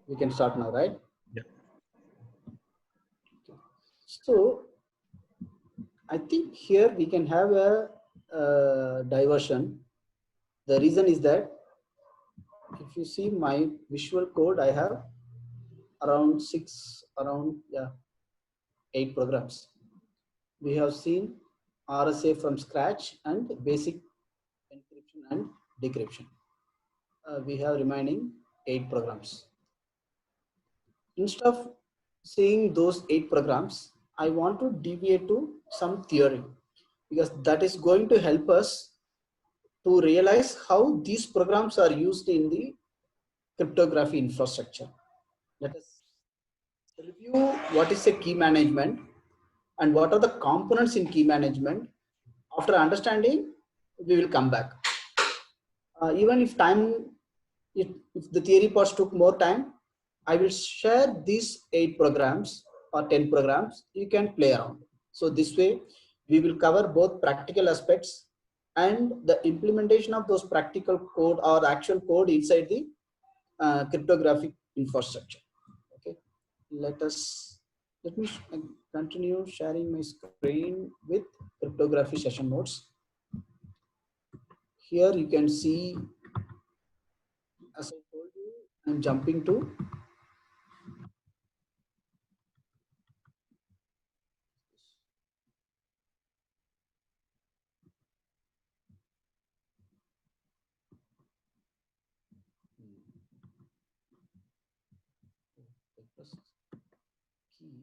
We can start now, right? Yeah. So I think here we can have a diversion. The reason is that if you see my visual code, I have around eight programs. We have seen RSA from scratch and basic encryption and decryption. We have remaining 8 programs. Instead of seeing those 8 programs, I want to deviate to some theory, because that is going to help us to realize how these programs are used in the cryptography infrastructure. Let us review what is a key management and what are the components in key management. After understanding, we will come back. Even if if the theory parts took more time, I will share these 8 programs or 10 programs. You can play around. So this way, we will cover both practical aspects and the implementation of those practical code or actual code inside the cryptographic infrastructure. Okay, let me continue sharing my screen with cryptography session notes. Here you can see, as I told you, I'm jumping to key.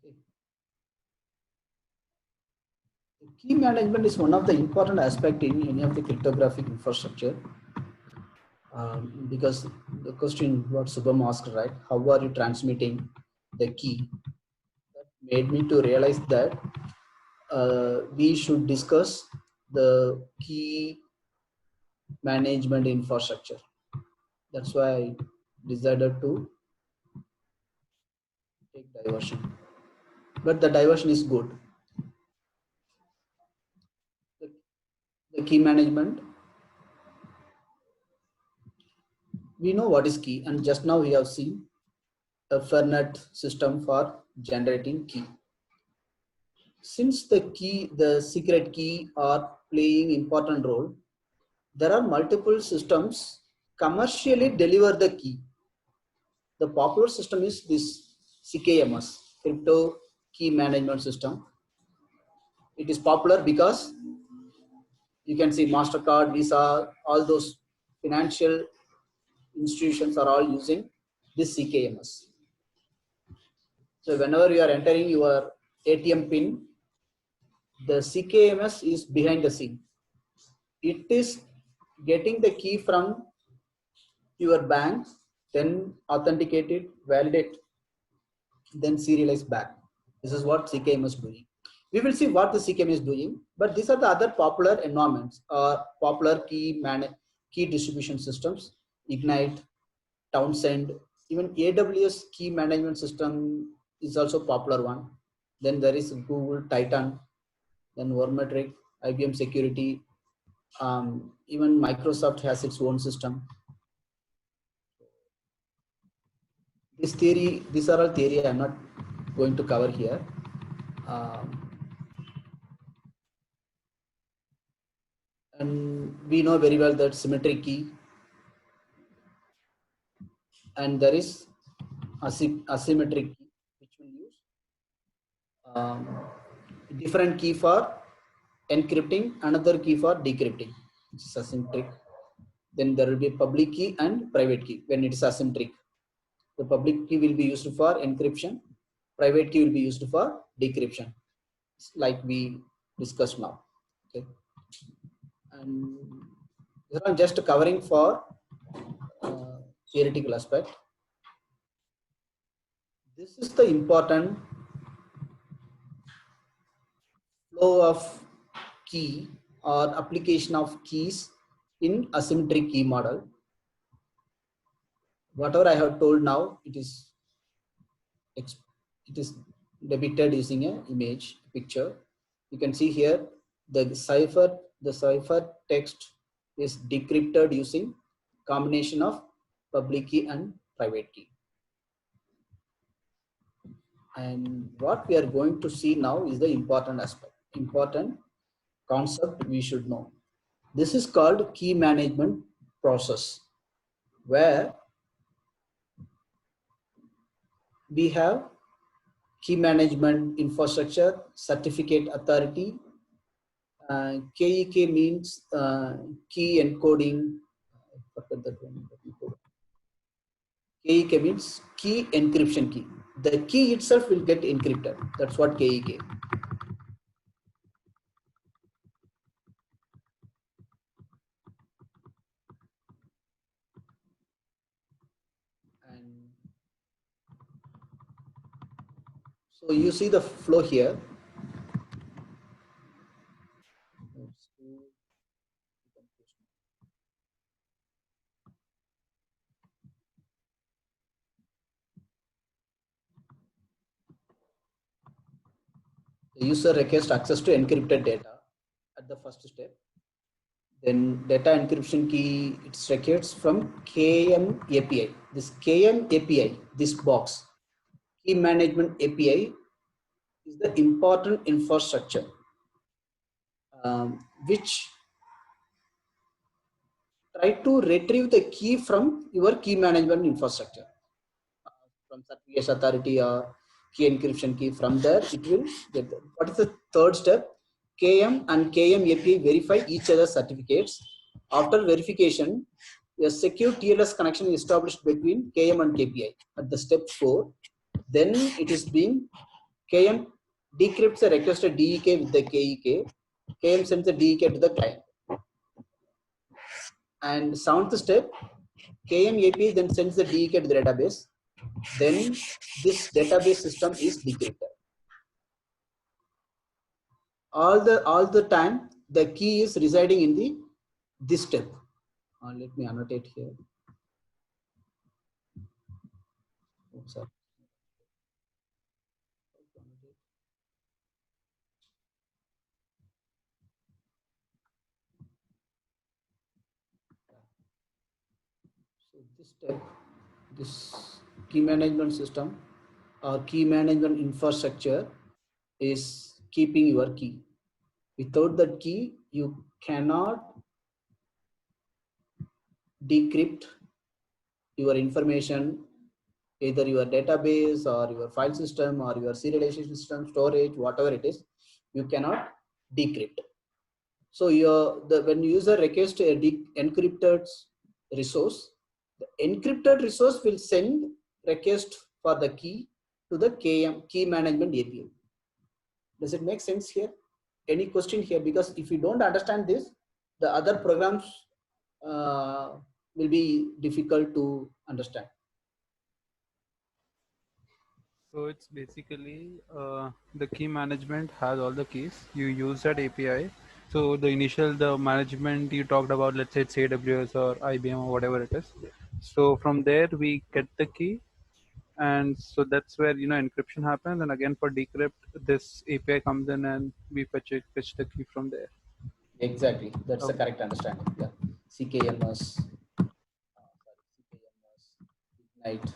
Okay. The key management is one of the important aspect in any of the cryptographic infrastructure, because the question what Subham asked, right? How are you transmitting the key? That made me to realize that we should discuss the key management infrastructure. That's why I decided to take diversion. But the diversion is good. The key management, we know what is key, and just now we have seen a Fernet system for generating key. Since the secret key are playing important role, there are multiple systems commercially deliver the key. The popular system is this CKMS, Crypto Key Management System. It is popular because you can see MasterCard, Visa, all those financial institutions are all using this CKMS. So whenever you are entering your ATM pin, the CKMS is behind the scene. It is getting the key from your bank, then authenticate it, validate, then serialize back. This is what CKM is doing. We will see what the CKM is doing, but these are the other popular environments or popular key distribution systems. Ignite, Townsend, even AWS key management system is also popular one. Then there is Google Titan, then Warmetric, IBM Security, even Microsoft has its own system. These are all theory I'm not going to cover here. And we know very well that symmetric key, and there is asymmetric key, which will use different key for encrypting, another key for decrypting, which is asymmetric. Then there will be public key and private key when it is asymmetric. The public key will be used for encryption, private key will be used for decryption, like we discussed now. Okay, and I'm just covering for theoretical aspect. This is the important flow of key or application of keys in asymmetric key model. Whatever I have told now, it is depicted using a image picture. You can see here the cipher text is decrypted using combination of public key and private key. And what we are going to see now is the important aspect, important concept we should know. This is called key management process, where we have key management infrastructure, certificate authority. KEK means key encoding. KEK means key encryption key. The key itself will get encrypted. That's what KEK. And so you see the flow here. The user requests access to encrypted data at the first step. Then data encryption key, it's requests from KM API. This KM API, this box, key management API, is the important infrastructure which try to retrieve the key from your key management infrastructure, from certificate authority or key encryption key. From there, it will get there. What is the third step? KM and KM API verify each other's certificates. After verification, a secure TLS connection is established between KM and KPI. At the step 4, then it is being KM decrypts the requested DEK with the KEK. KM sends the DEK to the client. And seventh step, KM API then sends the DEK to the database. Then this database system is decrypted. All the time the key is residing in the this step. Let me annotate here. Oops, sorry. So this step, this key management system or key management infrastructure is keeping your key. Without that key, you cannot decrypt your information, either your database or your file system or your serialization system, storage, whatever it is, you cannot decrypt. So when user requests a encrypted resource, the encrypted resource will send request for the key to the key management API. Does it make sense here? Any question here? Because if you don't understand this, the other programs will be difficult to understand. So it's basically the key management has all the keys. You use that API. So the management you talked about, let's say it's AWS or IBM or whatever it is. So from there we get the key, and so that's where encryption happens. And again for decrypt, this API comes in and we fetch the key from there. Exactly, that's the Okay. correct understanding. Yeah, CKMS, Ignite,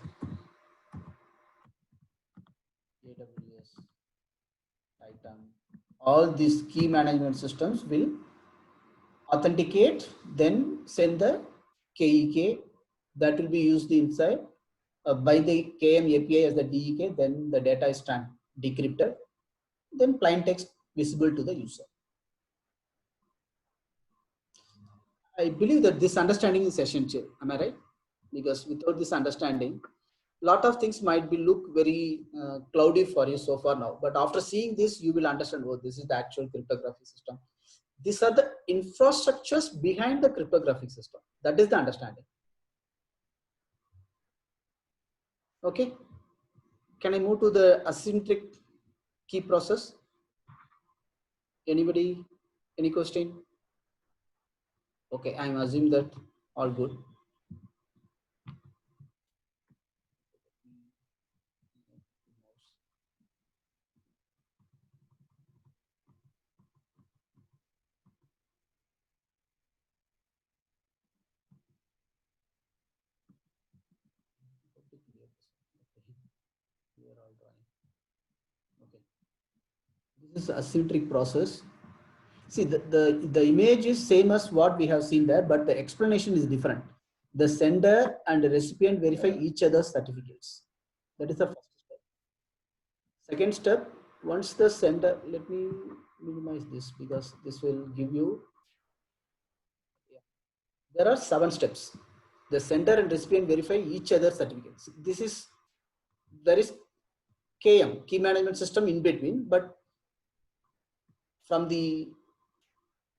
AWS, Titan. All these key management systems will authenticate, then send the KEK that will be used inside by the KM API as the DEK. Then the data is decrypted, then plain text visible to the user. I believe that this understanding is essential. Am I right? Because without this understanding, lot of things might be look very cloudy for you so far now. But after seeing this, you will understand, oh, this is the actual cryptography system. These are the infrastructures behind the cryptographic system. That is the understanding. Okay. Can I move to the asymmetric key process? Anybody? Any question? Okay, I'm assuming that all good. We are all drawing. Okay. This is asymmetric process. See, the image is same as what we have seen there, but the explanation is different. The sender and the recipient verify each other's certificates. That is the first step. Second step, once the sender, let me minimize this because this will give you, there are 7 steps. The sender and recipient verify each other's certificates. This is, there is KM, key management system in between, but from the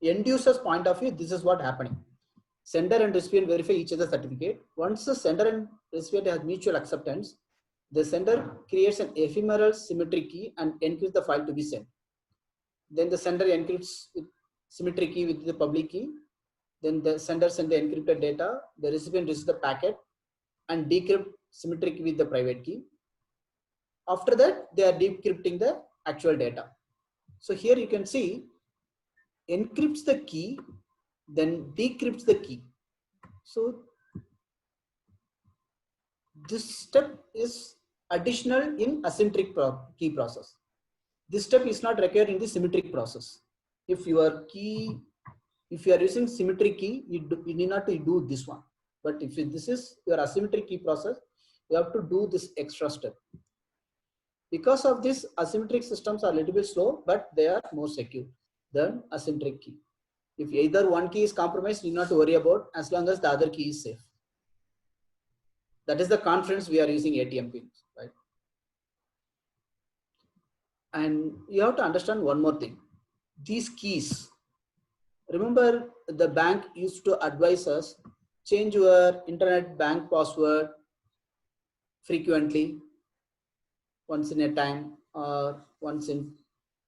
end user's point of view, this is what happening. Sender and recipient verify each other's certificate. Once the sender and recipient has mutual acceptance, the sender creates an ephemeral symmetric key and encrypts the file to be sent. Then the sender encrypts with symmetric key with the public key. Then the sender sends the encrypted data. The recipient receives the packet and decrypt symmetric key with the private key. After that, they are decrypting the actual data. So here you can see encrypts the key, then decrypts the key. So this step is additional in asymmetric key process. This step is not required in the symmetric process. If your key, if you are using symmetric key, you need not to do this one. But if this is your asymmetric key process, you have to do this extra step. Because of this, asymmetric systems are a little bit slow, but they are more secure than asymmetric key. If either one key is compromised, you need not to worry about as long as the other key is safe. That is the confidence we are using ATM pins, right? And you have to understand one more thing. These keys, remember the bank used to advise us, change your internet bank password frequently, once in a time, or once in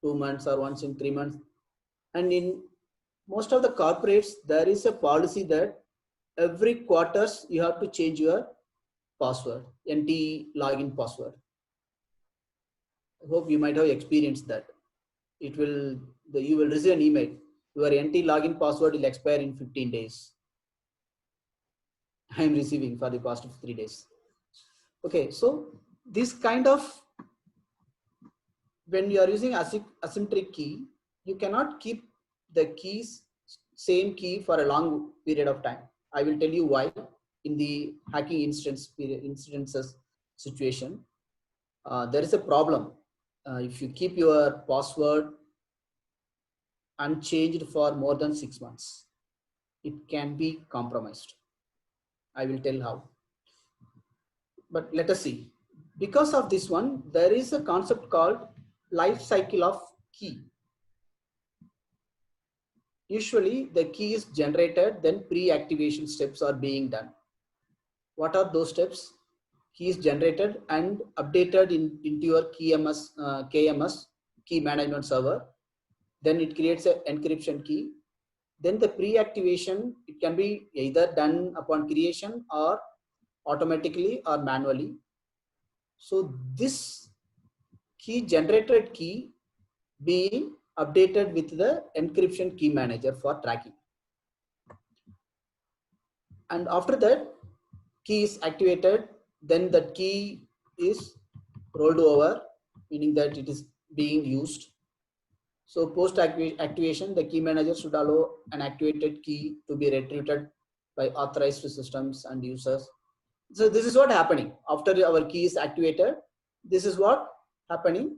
2 months, or once in 3 months. And in most of the corporates, there is a policy that every quarters you have to change your password, NT login password. I hope you might have experienced that. It will, you will receive an email. Your NT login password will expire in 15 days. I am receiving for the past 3 days. Okay, so this kind of, when you are using asymmetric key, you cannot keep the keys same key for a long period of time. I will tell you why in the hacking instances situation. There is a problem. If you keep your password unchanged for more than 6 months, it can be compromised. I will tell how. But let us see. Because of this one, there is a concept called life cycle of key. Usually the key is generated, then pre-activation steps are being done. What are those steps? Key is generated and updated into your KMS, key management server. Then it creates an encryption key. Then the pre-activation, it can be either done upon creation or automatically or manually. So this key generated key being updated with the encryption key manager for tracking. And after that, key is activated, then that key is rolled over, meaning that it is being used. So post activation, the key manager should allow an activated key to be retrieved by authorized systems and users. So this is what happening after our key is activated. This is what happening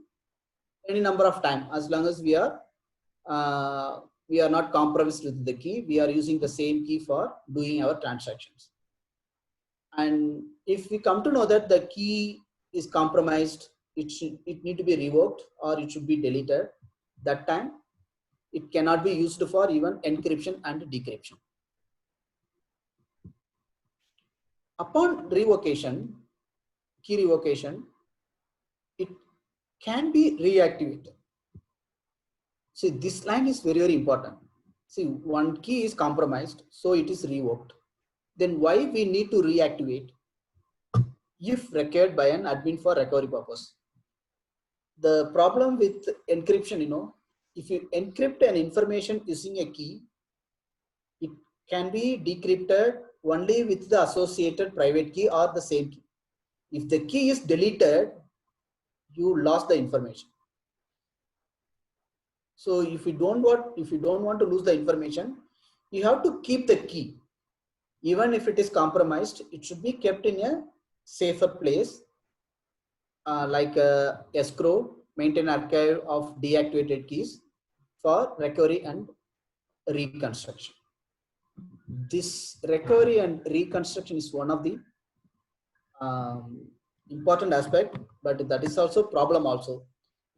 any number of time, as long as we are not compromised with the key, we are using the same key for doing our transactions. And if we come to know that the key is compromised, it need to be revoked or it should be deleted. That time it cannot be used for even encryption and decryption. Upon revocation, key revocation, it can be reactivated. See, this line is very, very important. See, one key is compromised, so it is revoked. Then why we need to reactivate? If required by an admin for recovery purpose. The problem with encryption, if you encrypt an information using a key, it can be decrypted only with the associated private key or the same key. If the key is deleted, you lost the information. So if you don't want to lose the information, you have to keep the key. Even if it is compromised, it should be kept in a safer place, like escrow, maintain archive of deactivated keys for recovery and reconstruction. This recovery and reconstruction is one of the important aspect, but that is also problem also.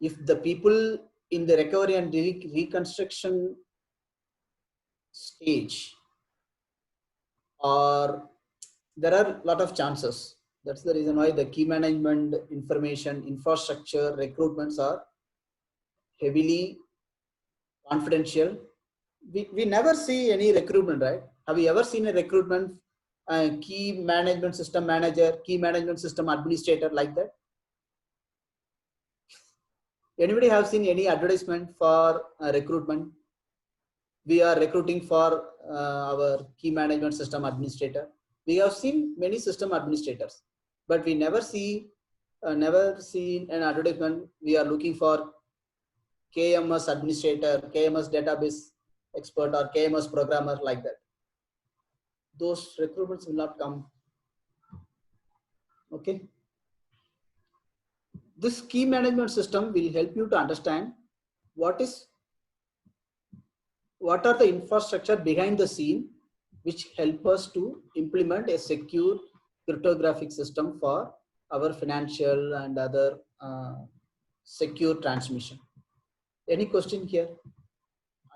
If the people in the recovery and reconstruction stage, or there are a lot of chances. That's the reason why the key management information infrastructure recruitments are heavily confidential. We never see any recruitment, right? Have you ever seen a recruitment key management system manager, key management system administrator like that? Anybody have seen any advertisement for recruitment? We are recruiting for our key management system administrator. We have seen many system administrators, but we never never seen an advertisement. We are looking for KMS administrator, KMS database expert, or KMS programmer like that. Those recruitments will not come. Okay. This key management system will help you to understand what are the infrastructure behind the scene which help us to implement a secure cryptographic system for our financial and other secure transmission. Any question here?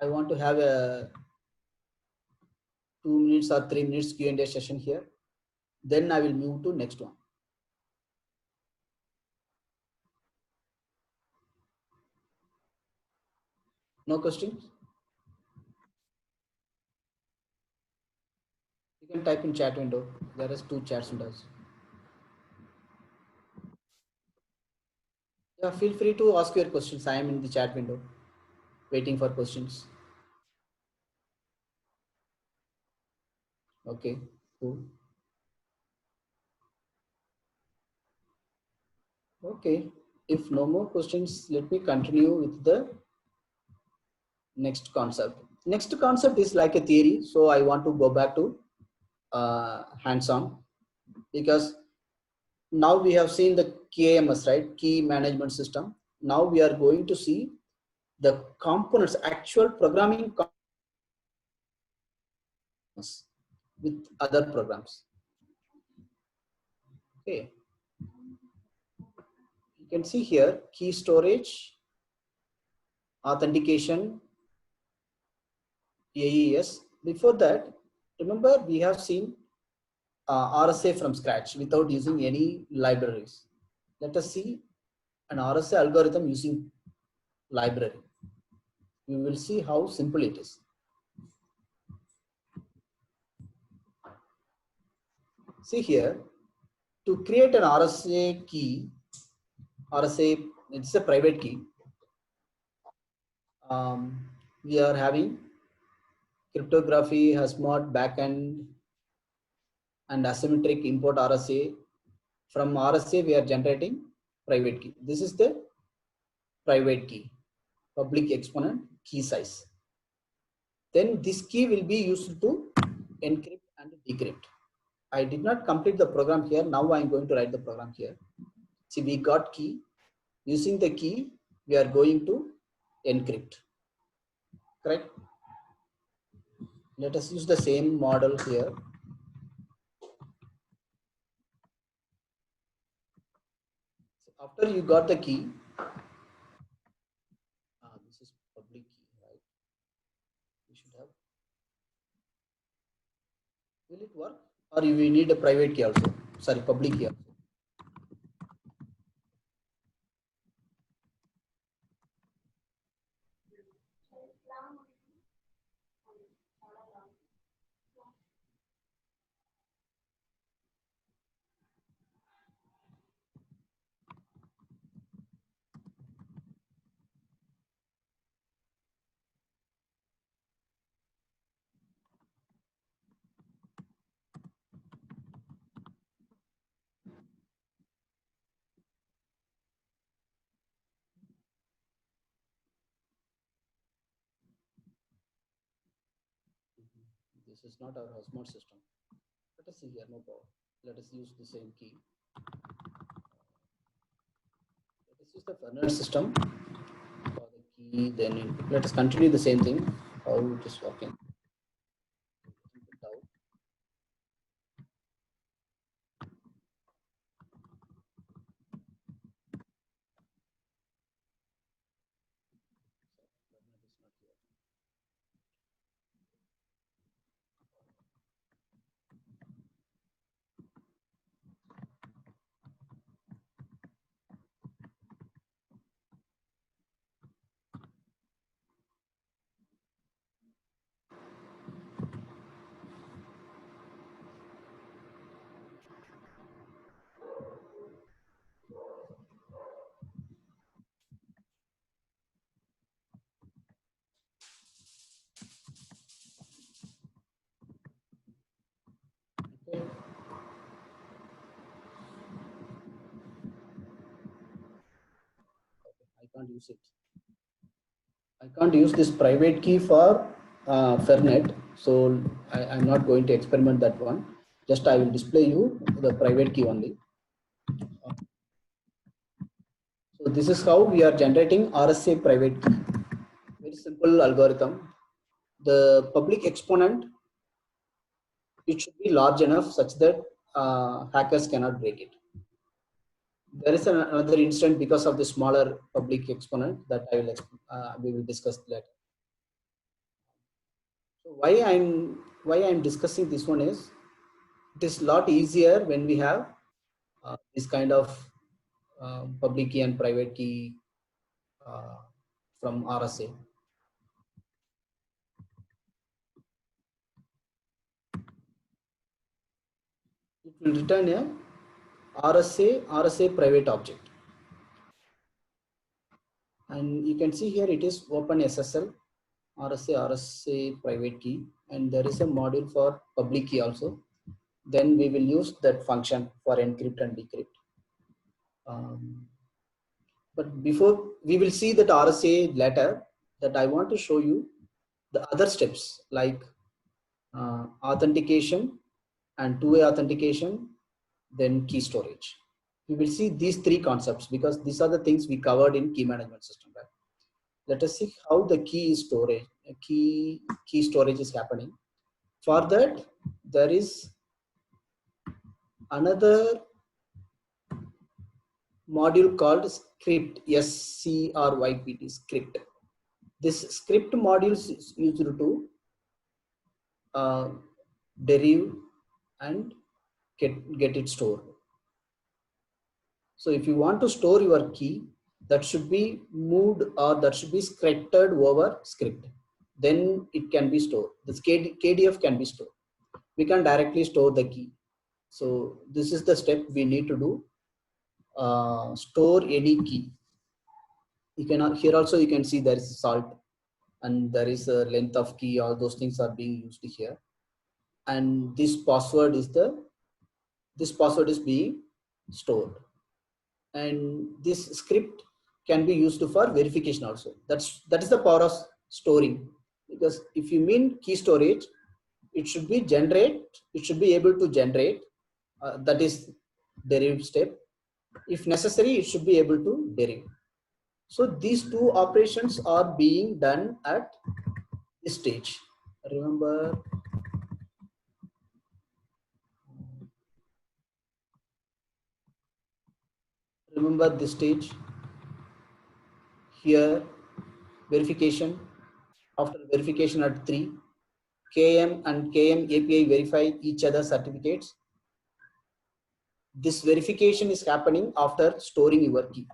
I want to have a 2 minutes or 3 minutes Q&A session here. Then I will move to next one. No questions? You can type in chat window. There is 2 chat windows. Yeah, feel free to ask your questions. I am in the chat window waiting for questions. Okay, cool. Okay, if no more questions, let me continue with the next concept. Next concept is like a theory, so I want to go back to hands-on, because now we have seen the KMS, right? Key management system. Now we are going to see the components, actual programming components with other programs. Okay. You can see here key storage, authentication, AES. Before that, remember we have seen RSA from scratch without using any libraries. Let us see an RSA algorithm using library. You will see how simple it is. See here, to create an RSA key, RSA, it's a private key. We are having cryptography, HasMod, backend, and asymmetric import RSA. From RSA, we are generating private key. This is the private key, public exponent key size. Then this key will be used to encrypt and decrypt. I did not complete the program here. Now I am going to write the program here. See, we got key. Using the key, we are going to encrypt. Correct? Let us use the same model here. After you got the key, this is public key, right? We should have. Will it work? Or we need a private key also? Sorry, public key also. This is not our house mode system. Let us see here, no problem. Let us use the same key. Let us use the Fernet system for the key. Then let us continue the same thing. How it is working. Input out. Fernet is not here. Okay. I can't use it. I can't use this private key for Fernet, so I'm not going to experiment that one. Just I will display you the private key only. So this is how we are generating RSA private key. Very simple algorithm. The public exponent, it should be large enough such that hackers cannot break it. There is another instance because of the smaller public exponent that we will discuss later. So why I'm discussing this one is it is a lot easier when we have this kind of public key and private key uh, from RSA. It will return a RSA private object. And you can see here it is OpenSSL RSA private key, and there is a module for public key also. Then we will use that function for encrypt and decrypt. But before we will see that RSA later, that I want to show you the other steps like authentication and two-way authentication, then key storage. We will see these three concepts because these are the things we covered in key management system. Right? Let us see how the key storage, key storage is happening. For that, there is another module called script, SCRYPT script. This script module is used to derive and get it stored. So if you want to store your key, that should be moved or that should be scripted over script. Then it can be stored. This KDF can be stored. We can directly store the key. So this is the step we need to do. Store any key. You can here also you can see there is salt and there is a length of key. All those things are being used here. And this password is being stored. And this script can be used for verification also. That is the power of storing, because if you mean key storage, it should be able to generate, that is derive step. If necessary, it should be able to derive. So these two operations are being done at this stage. Remember this stage here, verification. After verification at 3, KM and KM API verify each other's certificates. This verification is happening after storing your key.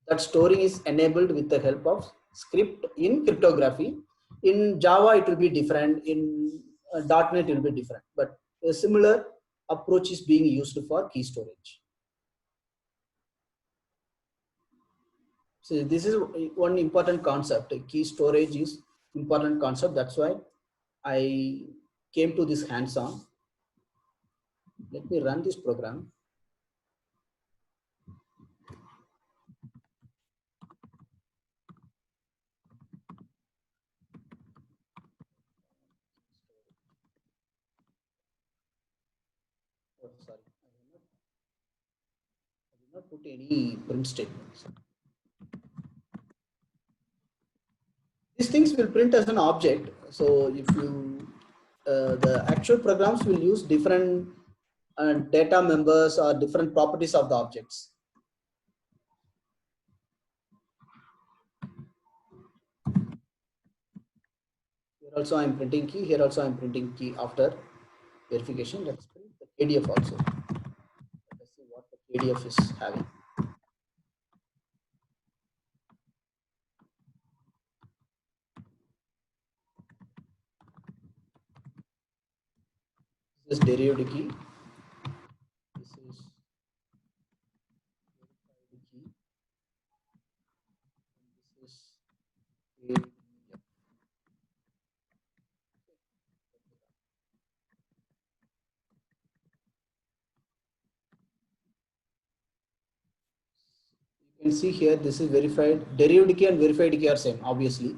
That storing is enabled with the help of script in cryptography. In Java, it will be different. In .NET, it will be different. But a similar approach is being used for key storage. So this is one important concept. Key storage is important concept. That's why I came to this hands-on. Let me run this program. sorry, I did not put any print statements. These things will print as an object. So if you, the actual programs will use different data members or different properties of the objects. Here also I'm printing key. Here also I'm printing key after verification. Let's print the KDF also. Let's see what the KDF is having. This is derived key. This is verified key. And this is KDF. You can see here, this is verified. Derived key and verified key are same, obviously.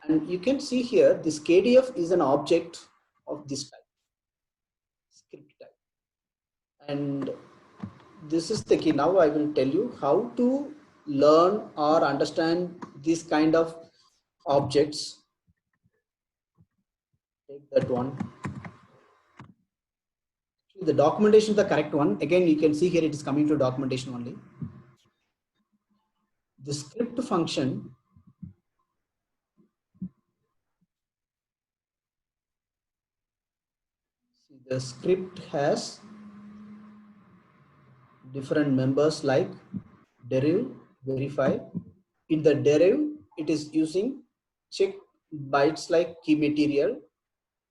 And you can see here, this KDF is an object of this type, script type. And this is the key. Now I will tell you how to learn or understand this kind of objects. Take that one. The documentation is the correct one. Again, you can see here it is coming to documentation only. The script function the script has different members like derive, verify. In the derive, it is using check bytes like key material,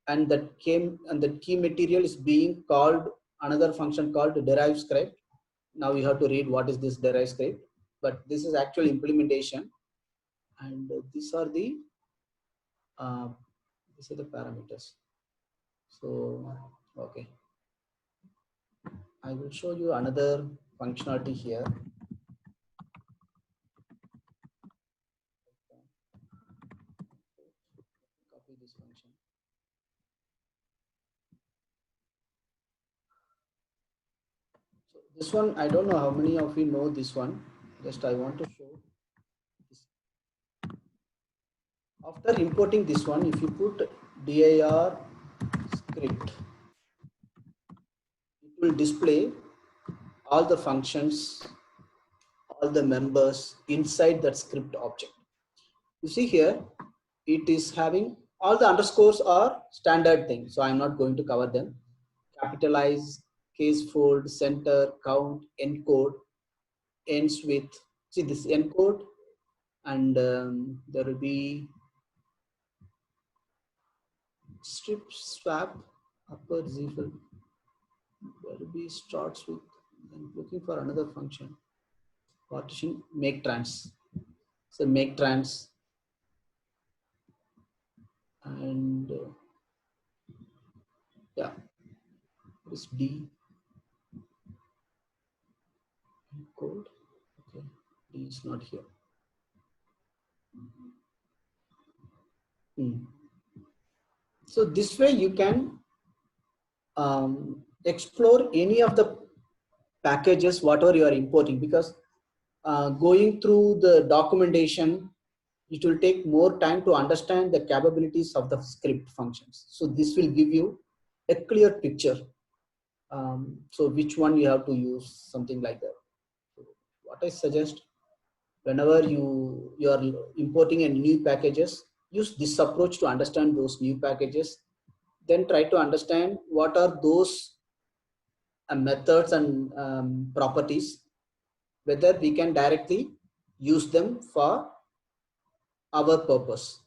and that key material is being called another function called derive script. Now you have to read what is this derive script, but this is actual implementation, and these are the parameters. So okay, I will show you another functionality here. Copy this function. So this one, I don't know how many of you know this one. Just I want to show this. After importing this one, if you put dir script, it will display all the functions, all the members inside that script object. You see here, it is having all the underscores are standard things. So I'm not going to cover them. Capitalize, case fold, center, count, encode, ends with, see this encode, and there will be strip swap, upper zfil. There will be starts with, I'm looking for another function. Partition, make trans. So make trans, and yeah, this D code. Okay, D is not here. So this way you can explore any of the packages, whatever you are importing, because going through the documentation, it will take more time to understand the capabilities of the script functions. So this will give you a clear picture. So which one you have to use, something like that. So what I suggest, whenever you are importing a new packages, use this approach to understand those new packages. Then try to understand what are those methods and properties, whether we can directly use them for our purpose.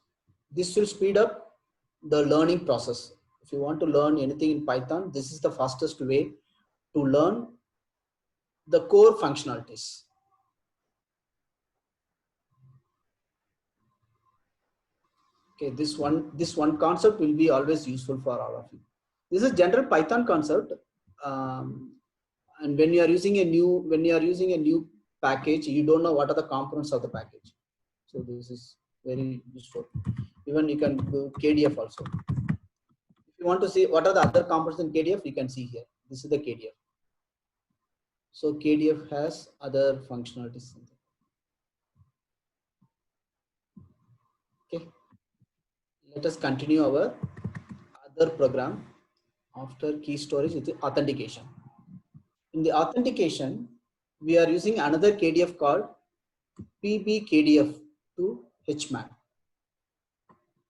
This will speed up the learning process. If you want to learn anything in Python, this is the fastest way to learn the core functionalities. Okay, this one concept will be always useful for all of you. This is general Python concept, and when you are using a new package, you don't know what are the components of the package. So this is very useful. Even you can do KDF also. If you want to see what are the other components in KDF, you can see here. This is the KDF. So KDF has other functionalities. Okay. Let us continue our other program after key storage with the authentication. In the authentication, we are using another KDF called PBKDF to HMAC.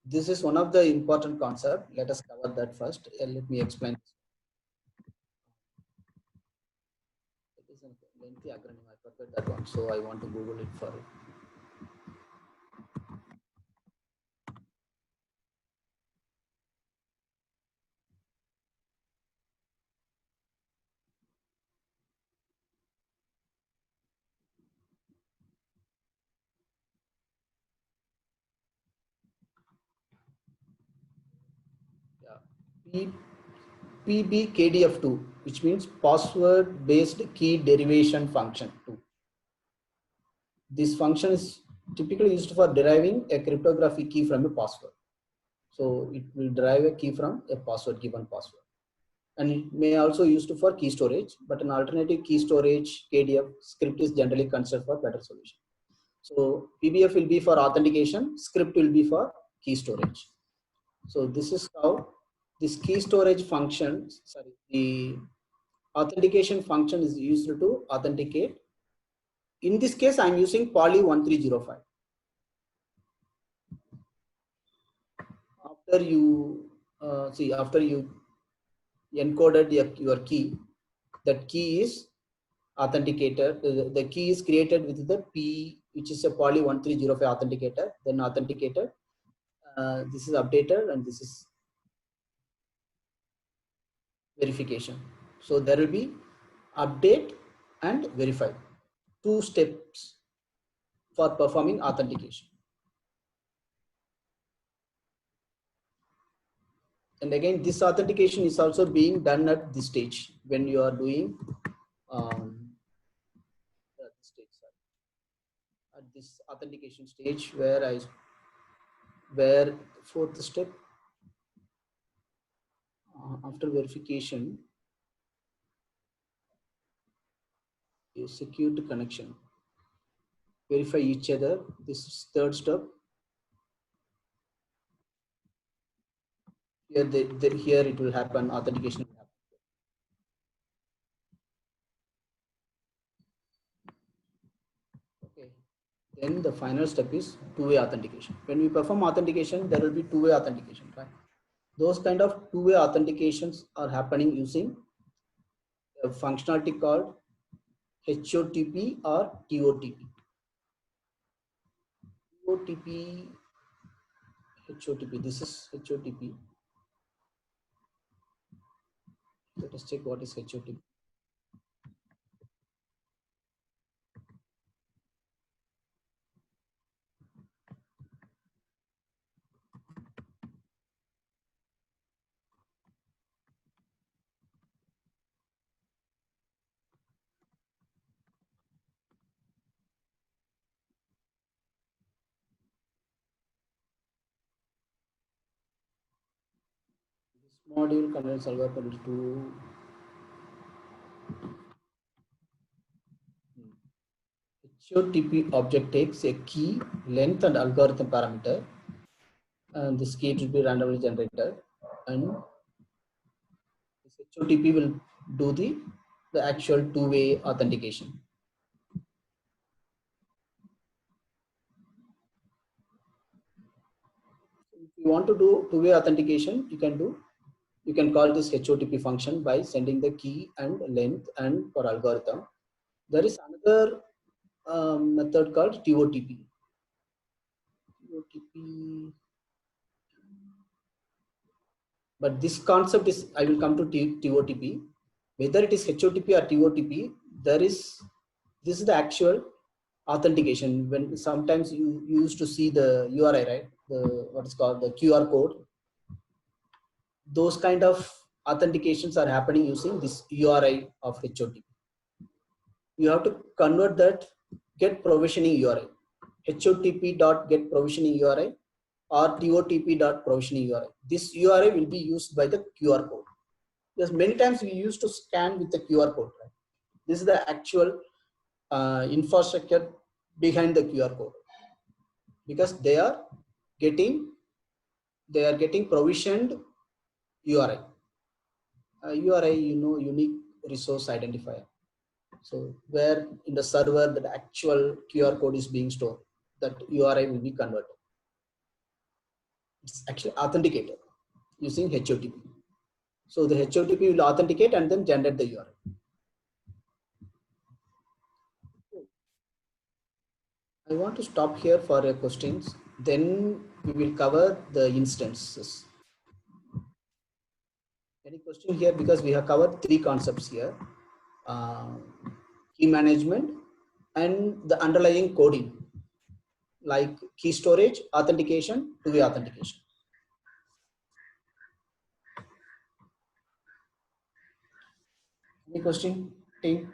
This is one of the important concepts. Let us cover that first. Let me explain. It is a lengthy acronym. I forgot that one, so I want to Google it for it. Yeah. PBKDF2, which means password based key derivation function 2. This function is typically used for deriving a cryptographic key from a password. So it will derive a key from a password, given password. And it may also used for key storage, but an alternative key storage KDF script is generally considered for better solution. So PBF will be for authentication, script will be for key storage. So this is how this key storage function, sorry, the authentication function is used to authenticate. In this case, I'm using Poly 1305. After you after you encoded your key, that key is authenticated. The key is created with the P, which is a Poly 1305 authenticator, then authenticated. This is updated and this is verification. So there will be update and verify, 2 steps for performing authentication. And again, this authentication is also being done at this stage when you are doing at this authentication stage where fourth step after verification is secure connection. Verify each other. This is third step. Here, here it will happen. Authentication will happen. Okay. Then the final step is two-way authentication. When we perform authentication, there will be two-way authentication. Right? Those kind of two-way authentications are happening using a functionality called HOTP or TOTP. HOTP. This is HOTP. Let us check what is HOTP. This module contains algorithm to HOTP object takes a key, length, and algorithm parameter, and this key will be randomly generated, and this HOTP will do the actual two-way authentication. If you want to do two-way authentication, you can call this HOTP function by sending the key and length and for algorithm. There is another method called TOTP. But this concept is, I will come to TOTP. Whether it is HOTP or TOTP, this is the actual authentication. When sometimes you used to see the URI, right? What is called the QR code. Those kind of authentications are happening using this URI of HOTP. You have to convert that get provisioning URI, HOTP.getProvisioning URI or TOTP.provisioning URI. This URI will be used by the QR code. Because many times we used to scan with the QR code. Right? This is the actual infrastructure behind the QR code, because they are getting provisioned URI. URI, unique resource identifier. So where in the server that actual QR code is being stored, that URI will be converted. It's actually authenticated using HOTP. So the HOTP will authenticate and then generate the URI. I want to stop here for your questions. Then we will cover the instances. Any question here? Because we have covered 3 concepts here. Key management and the underlying coding, like key storage, authentication, two-way authentication. Any question, team?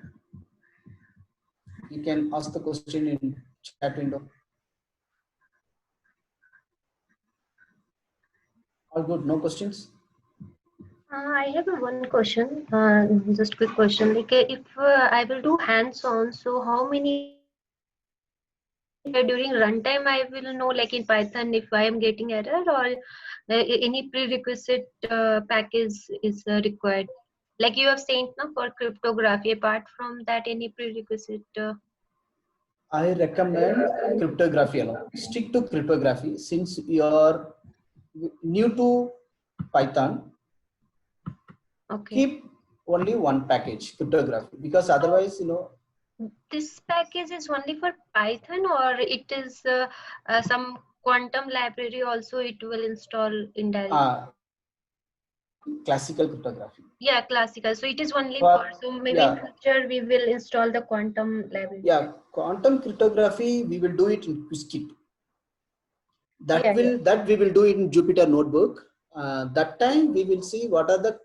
You can ask the question in chat window. All good, no questions? I have one question, just quick question. Like, if I will do hands-on, so how many during runtime I will know, like in Python, if I am getting error, or any prerequisite package is required? Like you have said, now for cryptography. Apart from that, any prerequisite? I recommend cryptography alone. Stick to cryptography since you are new to Python. Okay. Keep only one package, cryptography, because otherwise, This package is only for Python, or it is some quantum library also it will install indirectly? Classical cryptography. Yeah, classical. So it is only for, so maybe in future we will install the quantum library. Yeah, quantum cryptography, we will do it in Qiskit. That we will do it in Jupyter Notebook. That time we will see what are the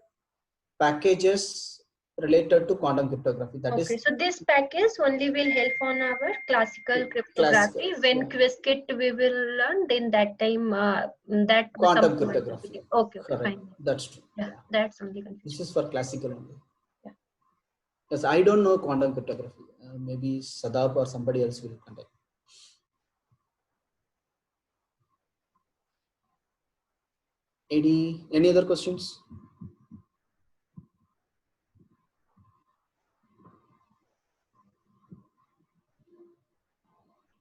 packages related to quantum cryptography. That is. So this package only will help on our classical cryptography. When Qiskit we will learn, then that time that quantum cryptography. Okay, fine. That's true. Yeah, that's only confusion. This is for classical only. Yeah. Because I don't know quantum cryptography. Maybe Sadap or somebody else will contact. Any other questions?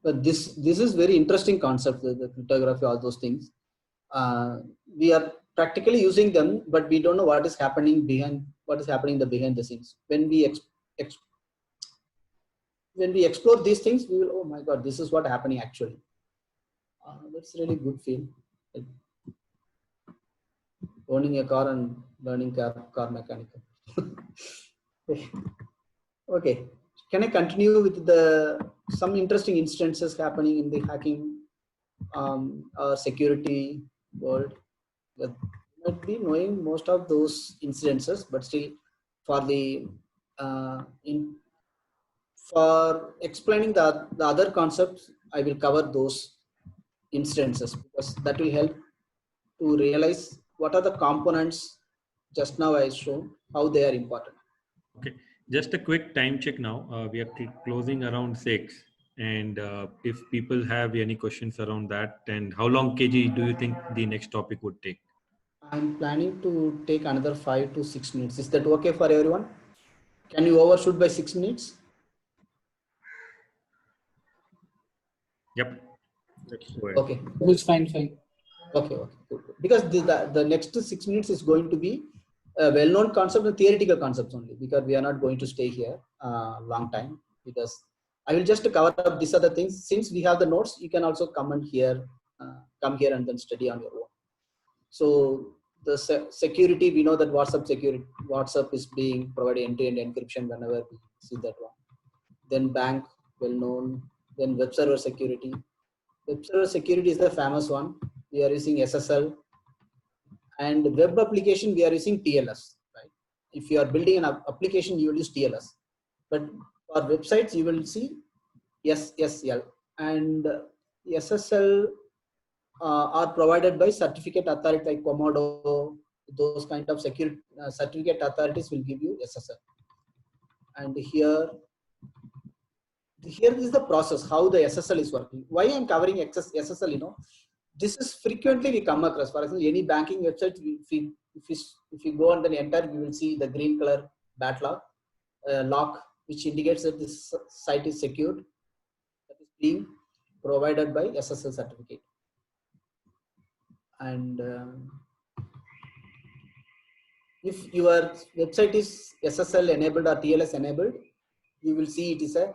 But this is very interesting concept, the cryptography, all those things. We are practically using them, but we don't know what is happening behind the scenes. When we explore these things, we will, oh my God, this is what happening actually. That's really good feel. Like owning a car and learning car mechanical. Okay, can I continue with some interesting instances happening in the hacking or security world? You might be knowing most of those incidences, but still, for explaining the other concepts, I will cover those instances, because that will help to realize what are the components just now I showed, how they are important. Okay, just a quick time check now. We are closing around 6. And if people have any questions around that, and how long KG do you think the next topic would take? I'm planning to take another 5 to 6 minutes. Is that okay for everyone? Can you overshoot by 6 minutes? Yep. Okay. It's fine. Okay. Good. Because the next 6 minutes is going to be a well-known concept and theoretical concepts only, because we are not going to stay here a long time, because I will just cover up these other things. Since we have the notes, you can also come here and then study on your own. So the security, we know that WhatsApp is being provided end-to-end encryption whenever we see that one. Then bank, well-known. Then web server security. Web server security is the famous one. We are using SSL. And web application, we are using TLS. Right? If you are building an application, you will use TLS. But for websites, you will see SSL. And SSL are provided by certificate authority like Komodo, those kind of security certificate authorities will give you SSL. And here is the process how the SSL is working. Why I'm covering SSL, you know, this is frequently we come across. For example, any banking website, if you go and then enter, you will see the green color lock, which indicates that this site is secured, that is being provided by SSL certificate. And if your website is SSL enabled or TLS enabled, you will see it is a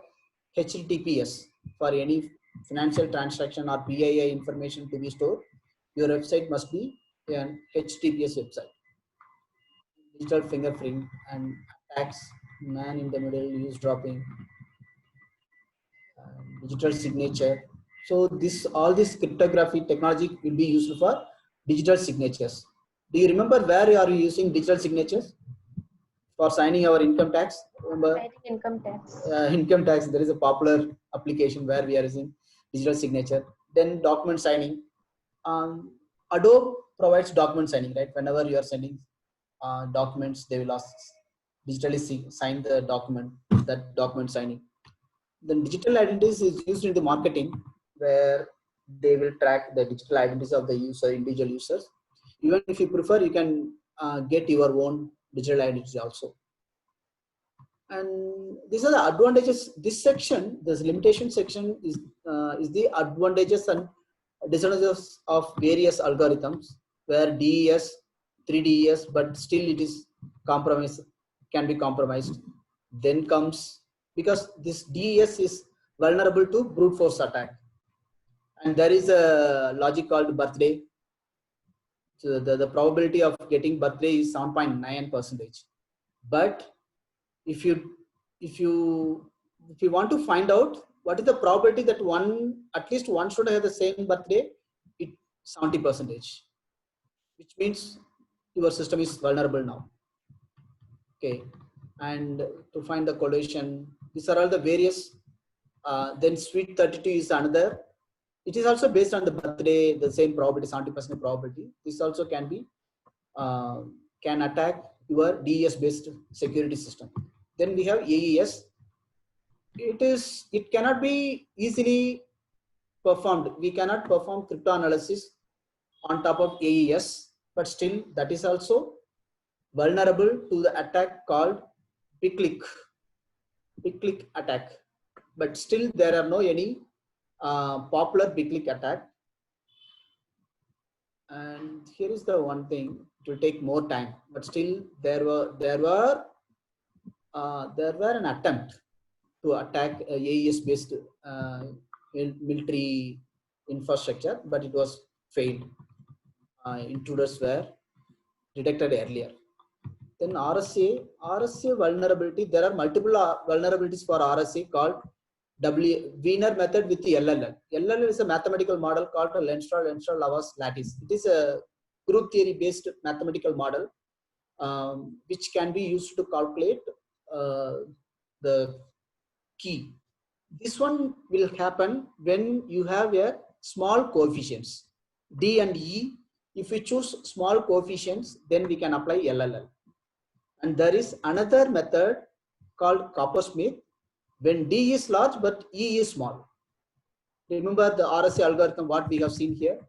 HTTPS for any financial transaction or PII information to be stored. Your website must be an HTTPS website. Digital fingerprint and attacks, man in the middle, eavesdropping, digital signature. So all this cryptography technology will be used for digital signatures. Do you remember where are you using digital signatures? For signing our income tax? Remember? Income tax. Income tax, there is a popular application where we are using digital signature. Then document signing. Adobe provides document signing, right? Whenever you are sending documents, they will ask digitally sign the document, that document signing. Then digital identities is used in the marketing, where they will track the digital identities of the user, individual users. Even if you prefer, you can get your own digital identity also. And these are the advantages. This section, this limitation section, is the advantages and disadvantages of various algorithms, where DES, 3DES, but still it is compromised, can be compromised. Then comes, because this DES is vulnerable to brute force attack, and there is a logic called birthday. So the probability of getting birthday is 7.9%. But if you want to find out what is the probability that at least one should have the same birthday, it's 70%, which means your system is vulnerable now. Okay, and to find the collision, these are all the various. Then Sweet 32 is another. It is also based on the birthday, the same probability, 70% probability. This also can be can attack your DES based security system. Then we have AES. It cannot be easily performed. We cannot perform crypto analysis on top of AES, but still that is also vulnerable to the attack called Picklick attack. But still there are no any popular Picklick attack. And here is the one thing, it will take more time, but still there were an attempt to attack AES based military infrastructure, but it was failed. Intruders were detected earlier. Then RSA vulnerability, there are multiple vulnerabilities for RSA called Wiener method with the LLL. LLL is a mathematical model called Lenstra-Lavas lattice. It is a group theory based mathematical model which can be used to calculate the key. This one will happen when you have a small coefficients D and E. If we choose small coefficients, then we can apply LLL. And there is another method called Coppersmith, when D is large but E is small. Remember the RSA algorithm, what we have seen here?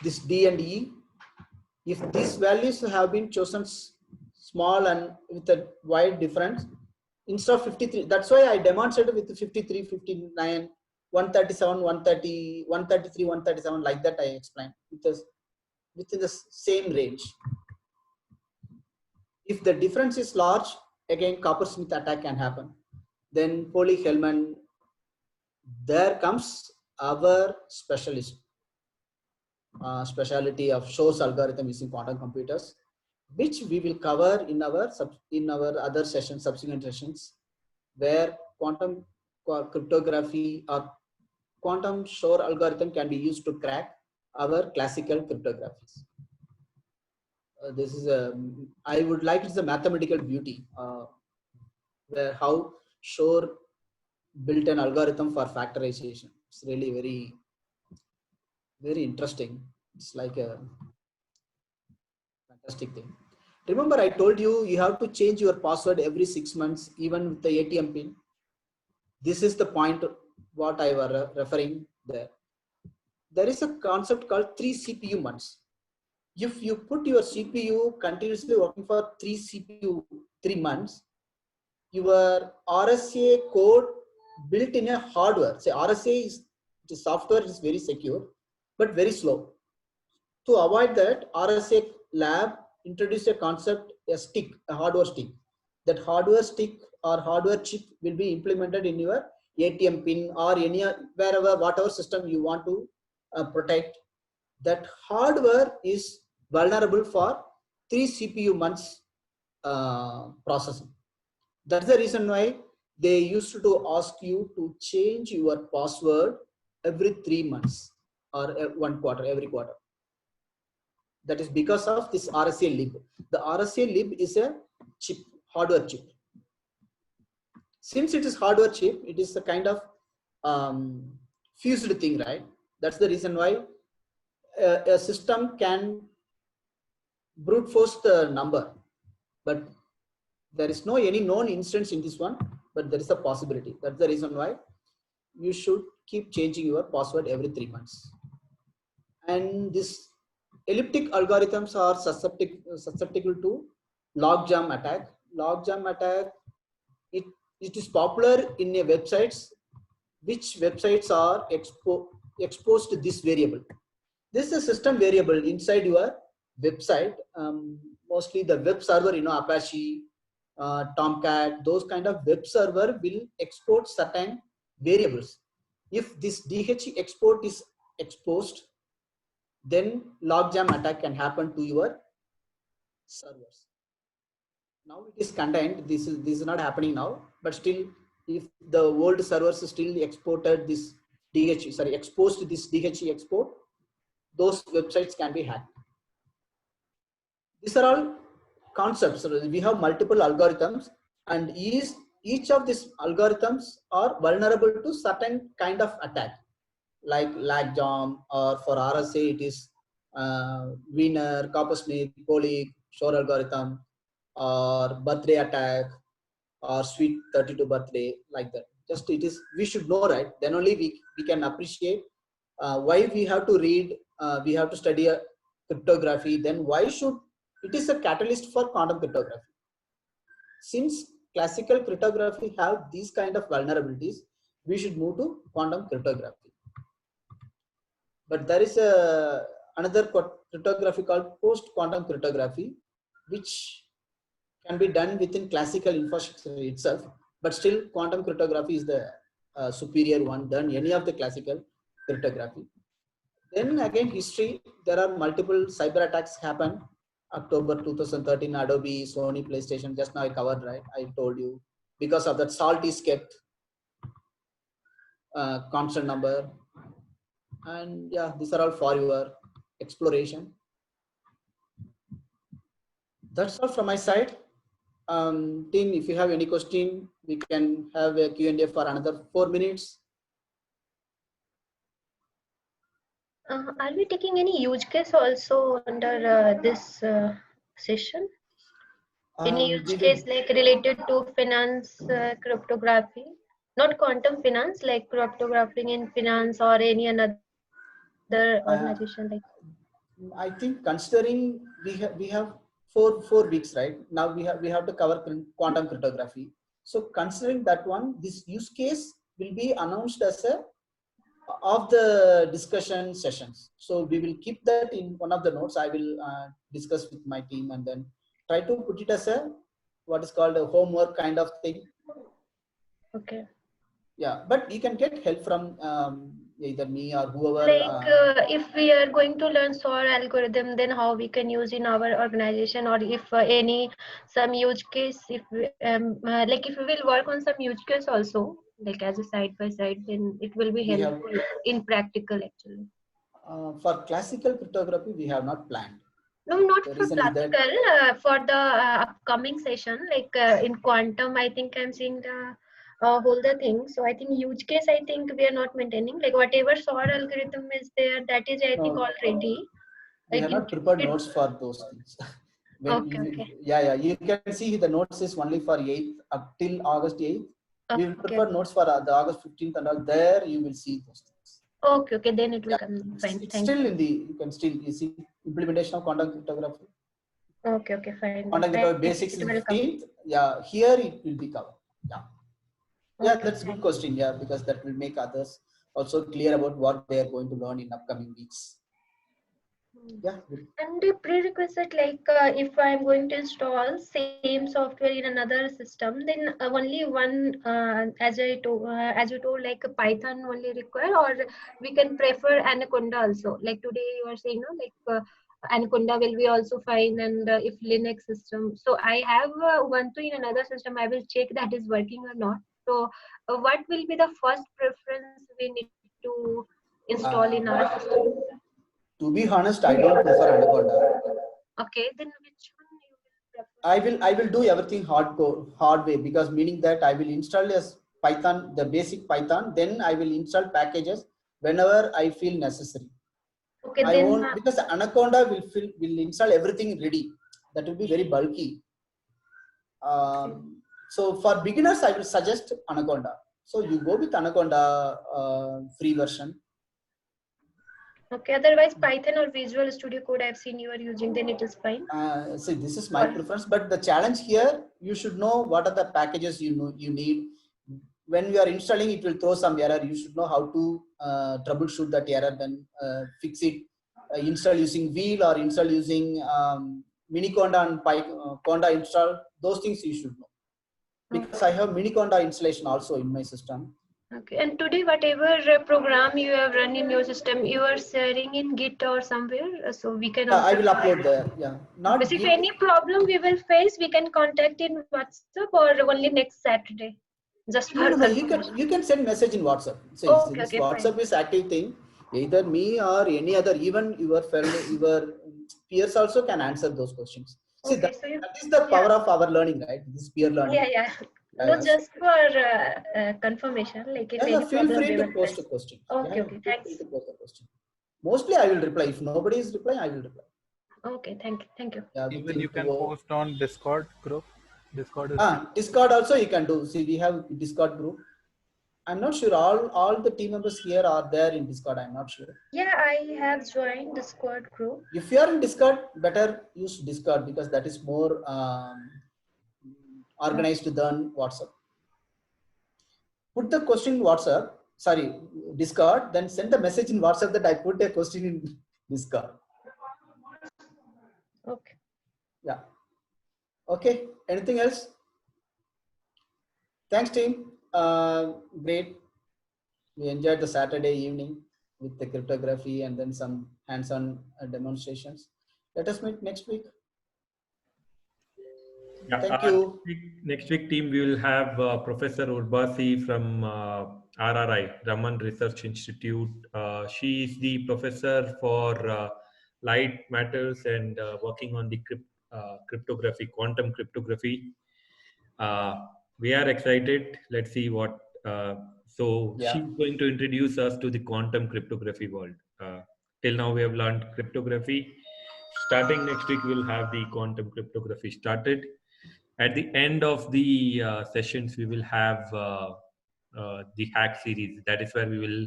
This D and E, if these values have been chosen small and with a wide difference, instead of 53, that's why I demonstrated with 53, 59, 137, 130, 133, 137, like that I explained, within the same range. If the difference is large, again Coppersmith attack can happen. Then Foley-Hellman, there comes our specialty of Shor's algorithm using quantum computers, which we will cover in our other sessions, subsequent sessions, where quantum cryptography or quantum Shor algorithm can be used to crack our classical cryptographies. This is I would like it's a mathematical beauty, where how Shor built an algorithm for factorization. It's really very, very interesting. It's like a fantastic thing. Remember, I told you you have to change your password every 6 months, even with the ATM pin. This is the point what I was referring there. There is a concept called 3 CPU months. If you put your CPU continuously working for 3 months, your RSA code built in a hardware. Say RSA is the software is very secure, but very slow. To avoid that, RSA lab introduced a concept, a stick, a hardware stick. That hardware stick or hardware chip will be implemented in your ATM pin or any wherever, whatever system you want to protect. That hardware is vulnerable for 3 CPU months processing. That's the reason why they used to ask you to change your password every 3 months or 1 quarter, every quarter. That is because of this RSA lib. The RSA lib is a chip, hardware chip. Since it is hardware chip, it is a kind of fused thing, right? That's the reason why a system can brute force the number, but there is no any known instance in this one, but there is a possibility. That's the reason why you should keep changing your password every 3 months. And this elliptic algorithms are susceptible to logjam attack. Logjam attack, it is popular in a websites which websites are exposed to this variable. This is a system variable inside your website. Mostly the web server, Apache, Tomcat, those kind of web server will export certain variables. If this DHE export is exposed, then logjam attack can happen to your servers. Now it is contained. This is not happening now, but still, if the old servers still exported this exposed this DHE export, those websites can be hacked. These are all concepts. We have multiple algorithms, and each of these algorithms are vulnerable to certain kind of attack, like logjam, or for RSA it is Wiener, Coppersmith, Polig, Shor algorithm, or birthday attack, or sweet 32 birthday, like that. Just it is, we should know, right? Then only we can appreciate why we have to read, we have to study cryptography. Then why should it is a catalyst for quantum cryptography? Since classical cryptography have these kind of vulnerabilities, we should move to quantum cryptography. But there is another cryptography called post-quantum cryptography, which can be done within classical infrastructure itself, but still quantum cryptography is the superior one than any of the classical cryptography. Then again, history, there are multiple cyber attacks happen. October 2013, Adobe, Sony, PlayStation, just now I covered, right? I told you, because of that salt is kept constant number. And yeah, these are all for your exploration. That's all from my side. Team, if you have any question, we can have a Q&A for another 4 minutes. Are we taking any use case also under this session? Any use case like related to finance, cryptography, not quantum finance, like cryptography in finance or any another organization like? I think considering we have four weeks, right? Now we have to cover quantum cryptography. So considering that one, this use case will be announced as a of the discussion sessions. So we will keep that in one of the notes. I will discuss with my team and then try to put it as a what is called a homework kind of thing. Okay. Yeah, but you can get help from either me or whoever. Like if we are going to learn SOR algorithm, then how we can use in our organization, or if some use case, if we, like if we will work on some use case also, like as a side by side, then it will be helpful in practical actually. For classical cryptography, we have not planned. No, not for practical. For the upcoming session, like in quantum, I think I'm seeing the whole the thing. So I think use case, I think we are not maintaining. Like whatever SOR algorithm is there, that is I think already. We have not prepared notes for those things. When Okay, you, okay. yeah, you can see the notes is only for 8th up till August 8th. We will Okay. prepare notes for the August 15th and all. There you will see those things. Okay, okay. Then it will Yeah, come. Fine. it's Thank still you. in the, you can still, you see implementation of quantum cryptography. Okay, okay. Fine. Quantum cryptography basics It is will come. 15th. Yeah, here it will be covered. Yeah. Yeah, Okay. that's a good question. Yeah, because that will make others also clear about what they are going to learn in upcoming weeks. Yeah, good. And the prerequisite, like if I'm going to install same software in another system, then only one, as you told, like Python only require, or we can prefer Anaconda also. Like today you are saying, no, like Anaconda will be also fine, and if Linux system. So I have one to in another system. I will check that is working or not. So what will be the first preference we need to install in our system? To be honest, I don't prefer Anaconda. Okay, then which one you will prefer? I will do everything hard way, because meaning that I will install as Python, the basic Python, then I will install packages whenever I feel necessary. Okay, I then won't, because Anaconda will install everything ready. That will be very bulky. So for beginners, I will suggest Anaconda. So you go with Anaconda free version. okay. Otherwise, Python or Visual Studio Code I've seen you are using, then it is fine. See, this is my preference, but the challenge here, you should know what are the packages you need. When you are installing, it will throw some error. You should know how to troubleshoot that error, then fix it. Install using wheel or install using Miniconda and Conda install. Those things you should know, because I have Miniconda installation also in my system. Okay, and today whatever program you have run in your system, you are sharing in Git or somewhere, so we can also. I will upload there. Yeah, not Because if Git. any problem we will face, we can contact in WhatsApp or only next Saturday. Just for No, you can send message in WhatsApp. So okay, this okay, WhatsApp fine. is active thing. Either me or any other, even your fellow, your peers also can answer those questions. See, Okay, so you, that is the power of our learning, right? This peer learning. yeah. Yeah, No, yeah. just for confirmation, like if any Feel problem free they to will post face. a question. Okay, Feel thanks. free to post a question. Mostly I will reply. If nobody is replying, I will reply. Okay, thank you. Yeah, Even you can post on Discord group. Discord is Discord also you can do. See, we have Discord group. I'm not sure all the team members here are there in Discord. I'm not sure. Yeah, I have joined Discord group. If you are in Discord, better use Discord, because that is more organized than WhatsApp. Put the question in WhatsApp, sorry, Discord, then send a message in WhatsApp that I put a question in Discord. Okay. Yeah. Okay. Anything else? Thanks, team. Great. We enjoyed the Saturday evening with the cryptography and then some hands-on demonstrations. Let us meet next week. Yeah, Thank you. Next week, team, we will have Professor Urbasi from RRI, Raman Research Institute. She is the professor for light matters and working on the cryptography, quantum cryptography. We are excited. Let's see what. She's going to introduce us to the quantum cryptography world. Till now, we have learned cryptography. Starting next week, we'll have the quantum cryptography started. At the end of the sessions, we will have the hack series. That is where we will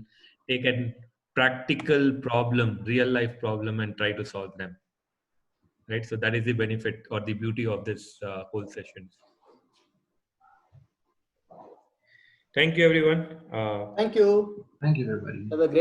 take a practical problem, real life problem, and try to solve them. Right. So that is the benefit or the beauty of this whole session. Thank you, everyone. Thank you. Thank you, everybody. Have a great